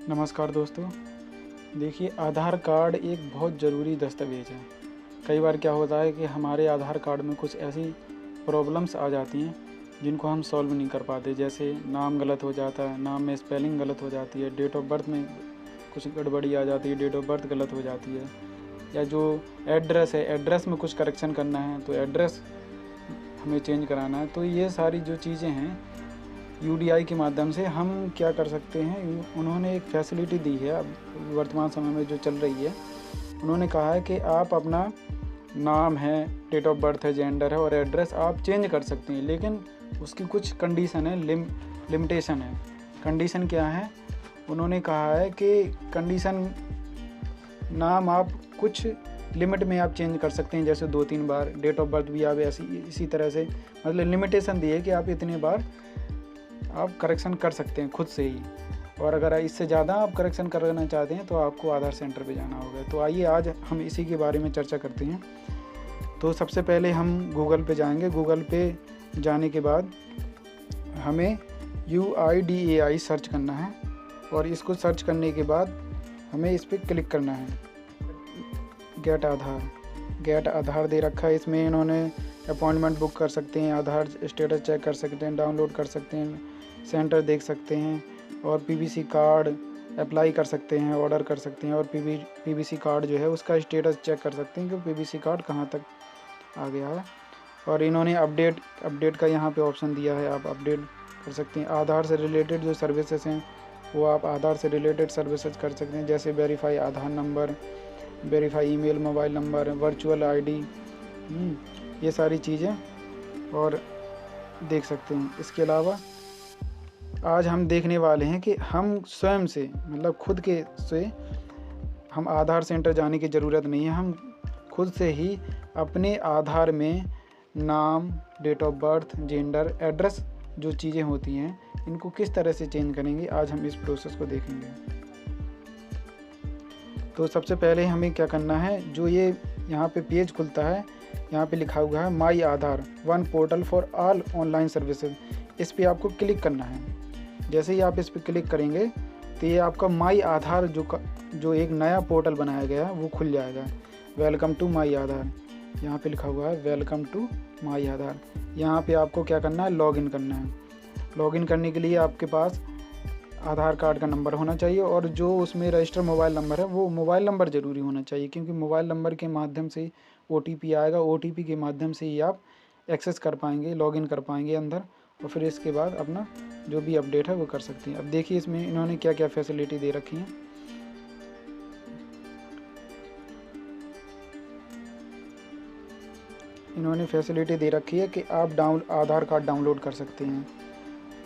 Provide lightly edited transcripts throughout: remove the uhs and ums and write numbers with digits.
नमस्कार दोस्तों। देखिए, आधार कार्ड एक बहुत ज़रूरी दस्तावेज़ है। कई बार क्या होता है कि हमारे आधार कार्ड में कुछ ऐसी प्रॉब्लम्स आ जाती हैं जिनको हम सॉल्व नहीं कर पाते। जैसे नाम गलत हो जाता है, नाम में स्पेलिंग गलत हो जाती है, डेट ऑफ बर्थ में कुछ गड़बड़ी आ जाती है, डेट ऑफ बर्थ गलत हो जाती है, या जो एड्रेस है, एड्रेस में कुछ करेक्शन करना है तो एड्रेस हमें चेंज कराना है। तो ये सारी जो चीज़ें हैं यूडीआई के माध्यम से हम क्या कर सकते हैं। उन्होंने एक फैसिलिटी दी है अब वर्तमान समय में जो चल रही है। उन्होंने कहा है कि आप अपना नाम है, डेट ऑफ बर्थ है, जेंडर है और एड्रेस आप चेंज कर सकते हैं, लेकिन उसकी कुछ कंडीशन है, लिमिटेशन है। कंडीशन क्या है? उन्होंने कहा है कि कंडीशन नाम आप कुछ लिमिट में आप चेंज कर सकते हैं, जैसे 2-3 बार। डेट ऑफ बर्थ भी आप इसी तरह से, मतलब लिमिटेशन दी है कि आप इतने बार आप करेक्शन कर सकते हैं खुद से ही। और अगर इससे ज़्यादा आप करेक्शन करना चाहते हैं तो आपको आधार सेंटर पे जाना होगा। तो आइए आज हम इसी के बारे में चर्चा करते हैं। तो सबसे पहले हम गूगल पे जाएंगे। गूगल पे जाने के बाद हमें UIDAI सर्च करना है और इसको सर्च करने के बाद हमें इस पर क्लिक करना है। गेट आधार दे रखा है। इसमें इन्होंने अपॉइंटमेंट बुक कर सकते हैं, आधार स्टेटस चेक कर सकते हैं, डाउनलोड कर सकते हैं, सेंटर देख सकते हैं और पीवीसी कार्ड अप्लाई कर सकते हैं, ऑर्डर कर सकते हैं और पीवीसी कार्ड जो है उसका स्टेटस चेक कर सकते हैं कि पीवीसी कार्ड कहाँ तक आ गया है। और इन्होंने अपडेट का यहाँ पे ऑप्शन दिया है, आप अपडेट कर सकते हैं। आधार से रिलेटेड जो सर्विसेज हैं वो आप आधार से रिलेटेड सर्विसेज कर सकते हैं, जैसे verify Aadhaar number, verify email, mobile number, virtual ID, ये सारी चीज़ें और देख सकते हैं। इसके अलावा आज हम देखने वाले हैं कि हम स्वयं से, मतलब खुद के से, हम आधार सेंटर जाने की ज़रूरत नहीं है। हम खुद से ही अपने आधार में नाम, date of birth, gender, address जो चीज़ें होती हैं इनको किस तरह से चेंज करेंगे, आज हम इस प्रोसेस को देखेंगे। तो सबसे पहले हमें क्या करना है, जो ये यहाँ पे पेज खुलता है, यहाँ पे लिखा हुआ है my Aadhaar, one portal for all online services. इस पर आपको क्लिक करना है। जैसे ही आप इस पर क्लिक करेंगे तो ये आपका माई आधार जो एक नया पोर्टल बनाया गया है वो खुल जाएगा। वेलकम टू माई आधार, यहाँ पे लिखा हुआ है वेलकम टू माई आधार। यहाँ पे आपको क्या करना है, लॉगिन करना है। लॉगिन करने के लिए आपके पास आधार कार्ड का नंबर होना चाहिए और जो उसमें रजिस्टर मोबाइल नंबर है वो मोबाइल नंबर ज़रूरी होना चाहिए, क्योंकि मोबाइल नंबर के माध्यम से OTP आएगा। OTP के माध्यम से ही आप एक्सेस कर पाएंगे, लॉगिन कर पाएंगे अंदर, और फिर इसके बाद अपना जो भी अपडेट है वो कर सकते हैं। अब देखिए इसमें इन्होंने क्या क्या फैसिलिटी दे रखी है। इन्होंने फैसिलिटी दे रखी है कि आप आधार कार्ड डाउनलोड कर सकते हैं,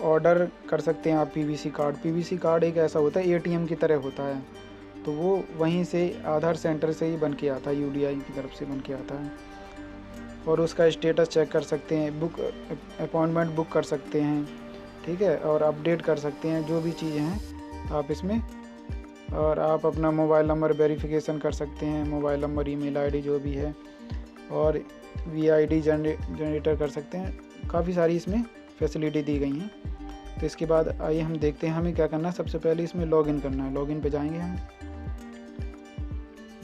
ऑर्डर कर सकते हैं आप पीवीसी कार्ड। पीवीसी कार्ड एक ऐसा होता है, ATM की तरह होता है, तो वो वहीं से आधार सेंटर से ही बन के आता है, UDI की तरफ से बन के आता है। और उसका स्टेटस चेक कर सकते हैं, अपॉइंटमेंट बुक कर सकते हैं, ठीक है, और अपडेट कर सकते हैं जो भी चीज़ें हैं आप इसमें। और आप अपना मोबाइल नंबर वेरिफिकेशन कर सकते हैं, मोबाइल नंबर, ईमेल आईडी जो भी है, और VID जनरेटर कर सकते हैं। काफ़ी सारी इसमें फैसिलिटी दी गई हैं। तो इसके बाद आइए हम देखते हैं हमें क्या करना है। सबसे पहले इसमें लॉगिन करना है। लॉगिन पे जाएंगे हम।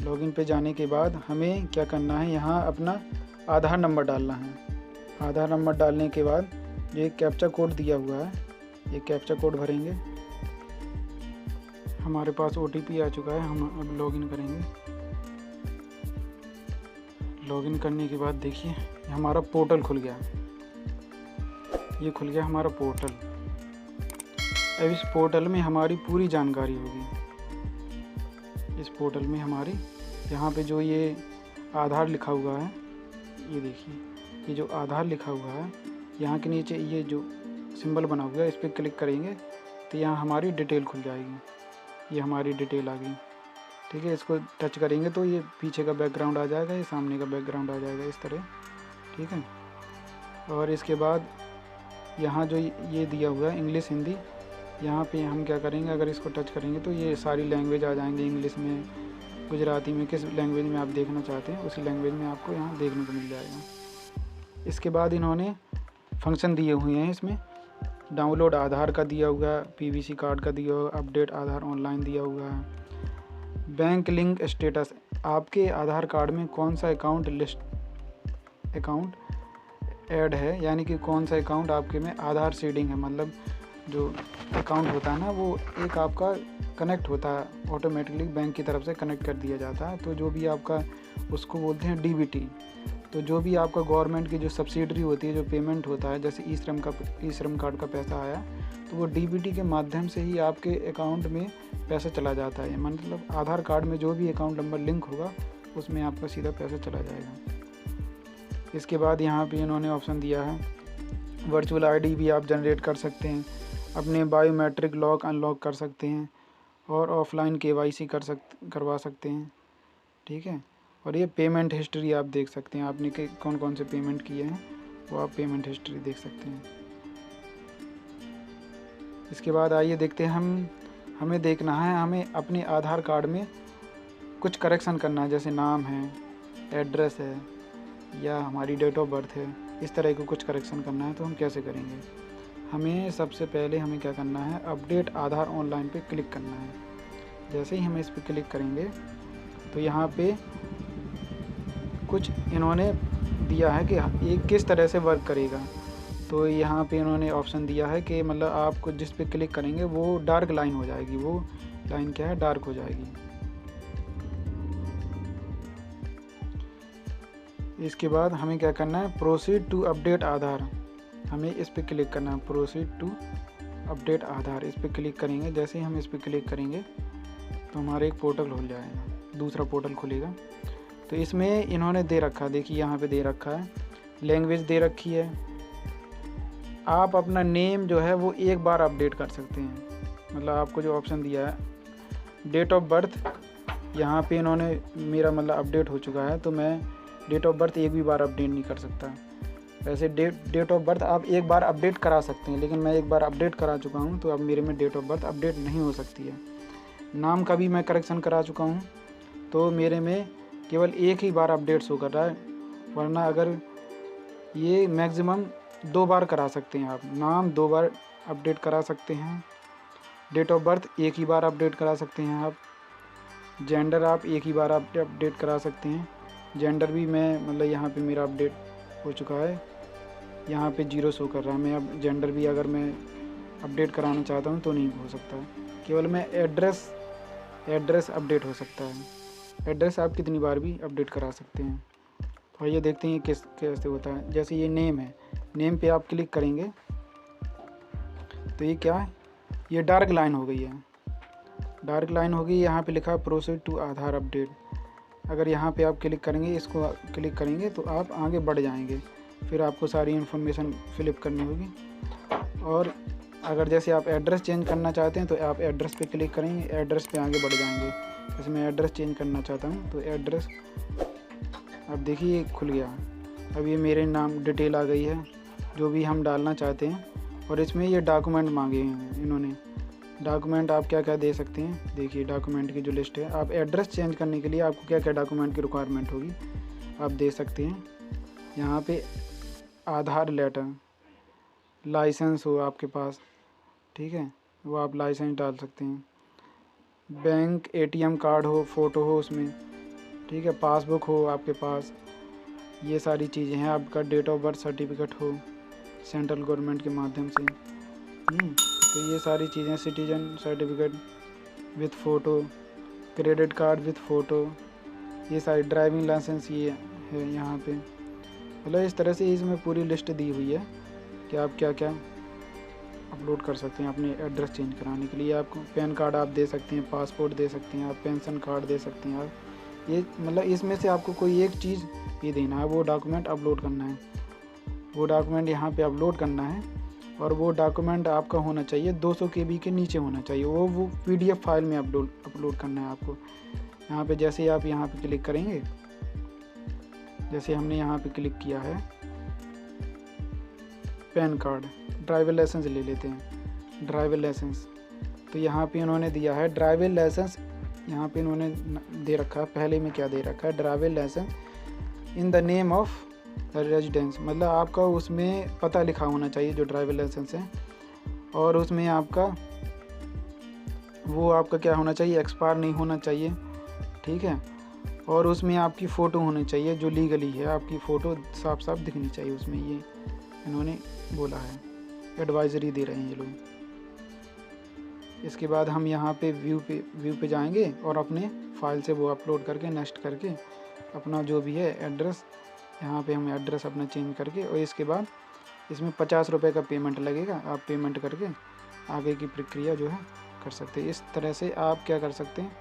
लॉगिन पे जाने के बाद हमें क्या करना है, यहाँ अपना आधार नंबर डालना है। आधार नंबर डालने के बाद जो एक कैप्चा कोड दिया हुआ है, ये कैप्चा कोड भरेंगे। हमारे पास OTP आ चुका है, हम अब लॉगिन करेंगे। लॉगिन करने के बाद देखिए हमारा पोर्टल खुल गया। ये खुल गया हमारा पोर्टल। अब इस पोर्टल में हमारी पूरी जानकारी होगी। इस पोर्टल में हमारी यहाँ पे जो ये आधार लिखा हुआ है, ये देखिए, ये जो आधार लिखा हुआ है, यहाँ के नीचे ये जो सिंबल बना हुआ है इस पर क्लिक करेंगे तो यहाँ हमारी डिटेल खुल जाएगी। ये हमारी डिटेल आ गई, ठीक है। इसको टच करेंगे तो ये पीछे का बैकग्राउंड आ जाएगा, ये सामने का बैकग्राउंड आ जाएगा इस तरह, ठीक है। और इसके बाद यहाँ जो ये दिया हुआ है इंग्लिश, हिंदी, यहाँ पे हम क्या करेंगे, अगर इसको टच करेंगे तो ये सारी लैंग्वेज आ जाएंगे। इंग्लिश में, गुजराती में, किस लैंग्वेज में आप देखना चाहते हैं उसी लैंग्वेज में आपको यहाँ देखने को मिल जाएगा। इसके बाद इन्होंने फंक्शन दिए हुए हैं इसमें डाउनलोड आधार का दिया हुआ है, पीवीसी कार्ड का दिया हुआ, अपडेट आधार ऑनलाइन दिया हुआ है। बैंक लिंक स्टेटस, आपके आधार कार्ड में कौन सा अकाउंट ऐड है, यानी कि कौन सा अकाउंट आपके में आधार सीडिंग है, मतलब जो अकाउंट होता है ना वो एक आपका कनेक्ट होता है ऑटोमेटिकली, बैंक की तरफ से कनेक्ट कर दिया जाता है। तो जो भी आपका उसको बोलते हैं डीबीटी। तो जो भी आपका गवर्नमेंट की जो सब्सिडरी होती है, जो पेमेंट होता है, जैसे ई श्रम कार्ड का पैसा आया तो वो डीबीटी के माध्यम से ही आपके अकाउंट में पैसा चला जाता है। मतलब आधार कार्ड में जो भी अकाउंट नंबर लिंक होगा उसमें आपका सीधा पैसा चला जाएगा। इसके बाद यहाँ पे इन्होंने ऑप्शन दिया है वर्चुअल आईडी भी आप जनरेट कर सकते हैं, अपने बायोमेट्रिक लॉक अनलॉक कर सकते हैं और ऑफलाइन केवाईसी करवा सकते हैं। ठीक है, और ये पेमेंट हिस्ट्री आप देख सकते हैं, आपने कौन कौन से पेमेंट किए हैं वो आप पेमेंट हिस्ट्री देख सकते हैं। इसके बाद आइए देखते हैं हमें देखना है, हमें अपने आधार कार्ड में कुछ करेक्शन करना है, जैसे नाम है, एड्रेस है या हमारी डेट ऑफ बर्थ है, इस तरह को कुछ करेक्शन करना है। तो हम कैसे करेंगे? हमें सबसे पहले हमें क्या करना है, अपडेट आधार ऑनलाइन पे क्लिक करना है। जैसे ही हम इस पर क्लिक करेंगे तो यहाँ पे कुछ इन्होंने दिया है कि ये किस तरह से वर्क करेगा। तो यहाँ पे इन्होंने ऑप्शन दिया है कि मतलब आपको जिस पे क्लिक करेंगे वो डार्क लाइन हो जाएगी, वो लाइन क्या है, डार्क हो जाएगी। इसके बाद हमें क्या करना है, प्रोसीड टू अपडेट आधार, हमें इस पे क्लिक करना है, प्रोसीड टू अपडेट आधार, इस पे क्लिक करेंगे। जैसे ही हम इस पे क्लिक करेंगे तो हमारे एक पोर्टल खुल जाएगा, दूसरा पोर्टल खुलेगा। तो इसमें इन्होंने दे रखा, देखिए यहाँ पे दे रखा है, लैंग्वेज दे रखी है, आप अपना नेम जो है वो एक बार अपडेट कर सकते हैं। मतलब आपको जो ऑप्शन दिया है डेट ऑफ बर्थ, यहाँ पे इन्होंने मेरा मतलब अपडेट हो चुका है तो मैं डेट ऑफ बर्थ एक भी बार अपडेट नहीं कर सकता। वैसे डेट ऑफ बर्थ आप एक बार अपडेट करा सकते हैं, लेकिन मैं एक बार अपडेट करा चुका हूँ तो अब मेरे में डेट ऑफ बर्थ अपडेट नहीं हो सकती है। नाम का भी मैं करेक्शन करा चुका हूँ तो मेरे में केवल एक ही बार अपडेट शो कर रहा है, वरना अगर ये मैक्सिमम 2 बार करा सकते हैं आप। नाम 2 बार अपडेट करा सकते हैं, डेट ऑफ बर्थ एक ही बार अपडेट करा सकते हैं आप, जेंडर आप एक ही बार अपडेट करा सकते हैं। जेंडर भी मैं मतलब यहाँ पे मेरा अपडेट हो चुका है, यहाँ पे 0 शो कर रहा है। मैं अब जेंडर भी अगर मैं अपडेट कराना चाहता हूँ तो नहीं हो सकता, केवल मैं एड्रेस अपडेट हो सकता है। एड्रेस आप कितनी बार भी अपडेट करा सकते हैं। तो ये देखते हैं कैसे होता है। जैसे ये नेम है, नेम पे आप क्लिक करेंगे तो ये क्या है, ये डार्क लाइन हो गई है, डार्क लाइन हो गई। यहाँ पे लिखा है प्रोसीड टू आधार अपडेट। अगर यहाँ पे आप क्लिक करेंगे, इसको क्लिक करेंगे तो आप आगे बढ़ जाएंगे, फिर आपको सारी इन्फॉर्मेशन फिलअप करनी होगी। और अगर जैसे आप एड्रेस चेंज करना चाहते हैं तो आप एड्रेस पे क्लिक करेंगे, एड्रेस पे आगे बढ़ जाएंगे। जैसे मैं एड्रेस चेंज करना चाहता हूँ तो एड्रेस, अब देखिए खुल गया। अब ये मेरे नाम डिटेल आ गई है जो भी हम डालना चाहते हैं। और इसमें ये डॉक्यूमेंट मांगे हैं इन्होंने, डॉक्यूमेंट आप क्या क्या दे सकते हैं, देखिए डॉक्यूमेंट की जो लिस्ट है। आप एड्रेस चेंज करने के लिए आपको क्या क्या डॉक्यूमेंट की रिक्वायरमेंट होगी आप दे सकते हैं। यहाँ पे आधार लेटर, लाइसेंस हो आपके पास, ठीक है, वो आप लाइसेंस डाल सकते हैं। बैंक एटीएम कार्ड हो, फ़ोटो हो उसमें, ठीक है, पासबुक हो आपके पास, ये सारी चीज़ें हैं। आपका डेट ऑफ बर्थ सर्टिफिकेट हो सेंट्रल गवर्नमेंट के माध्यम से, तो ये सारी चीज़ें, citizen certificate with photo, credit card with photo, ये सारी, ड्राइविंग लाइसेंस ये है यहाँ पे। मतलब इस तरह से इसमें पूरी लिस्ट दी हुई है कि आप क्या क्या अपलोड कर सकते हैं अपने एड्रेस चेंज कराने के लिए। आपको पैन कार्ड आप दे सकते हैं, पासपोर्ट दे सकते हैं आप, पेंशन कार्ड दे सकते हैं आप। ये मतलब इसमें से आपको कोई एक चीज़ ये देना है, वो डॉक्यूमेंट अपलोड करना है, वो डॉक्यूमेंट यहाँ पे अपलोड करना है। और वो डॉक्यूमेंट आपका होना चाहिए 200 KB के नीचे होना चाहिए, वो PDF फाइल में अपलोड करना है आपको। यहाँ पे जैसे ही आप यहाँ पे क्लिक करेंगे, जैसे हमने यहाँ पे क्लिक किया है, पैन कार्ड, ड्राइवर लाइसेंस ले लेते हैं, ड्राइवर लाइसेंस, तो यहाँ पे इन्होंने दिया है ड्राइवर लाइसेंस, यहाँ पे इन्होंने दे रखा है, पहले में क्या दे रखा है, driver licence in the name of residence, मतलब आपका उसमें पता लिखा होना चाहिए जो ड्राइवर लाइसेंस है, और उसमें आपका वो आपका क्या होना चाहिए, एक्सपायर नहीं होना चाहिए, ठीक है। और उसमें आपकी फ़ोटो होनी चाहिए जो लीगली है, आपकी फ़ोटो साफ साफ दिखनी चाहिए उसमें, ये इन्होंने बोला है, एडवाइजरी दे रहे हैं ये लोग। इसके बाद हम यहाँ पे व्यू पे जाएंगे और अपने फाइल से वो अपलोड करके नेक्स्ट करके अपना जो भी है एड्रेस, यहाँ पे हम एड्रेस अपना चेंज करके, और इसके बाद इसमें 50 रुपये का पेमेंट लगेगा। आप पेमेंट करके आगे की प्रक्रिया जो है कर सकते हैं। इस तरह से आप क्या कर सकते हैं,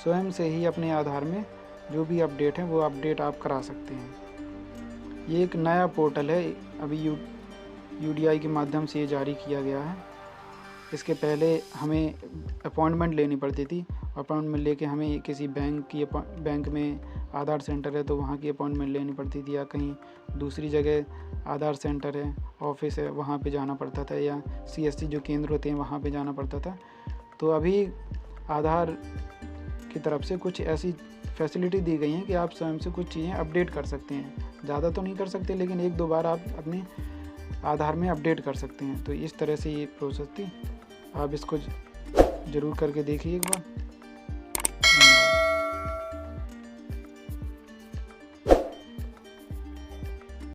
स्वयं से ही अपने आधार में जो भी अपडेट है वो अपडेट आप करा सकते हैं। ये एक नया पोर्टल है, अभी UDI के माध्यम से ये जारी किया गया है। इसके पहले हमें अपॉइंटमेंट लेनी पड़ती थी, अपॉइंटमेंट लेके हमें किसी बैंक में आधार सेंटर है तो वहाँ की अपॉइंटमेंट लेनी पड़ती थी, या कहीं दूसरी जगह आधार सेंटर है, ऑफिस है, वहाँ पे जाना पड़ता था, या CSC जो केंद्र होते हैं वहाँ पे जाना पड़ता था। तो अभी आधार की तरफ से कुछ ऐसी फैसिलिटी दी गई हैं कि आप स्वयं से कुछ चीज़ें अपडेट कर सकते हैं। ज़्यादा तो नहीं कर सकते, लेकिन 1-2 बार आप अपने आधार में अपडेट कर सकते हैं। तो इस तरह से ये प्रोसेस थी, आप इसको ज़रूर करके देखिए एक बार।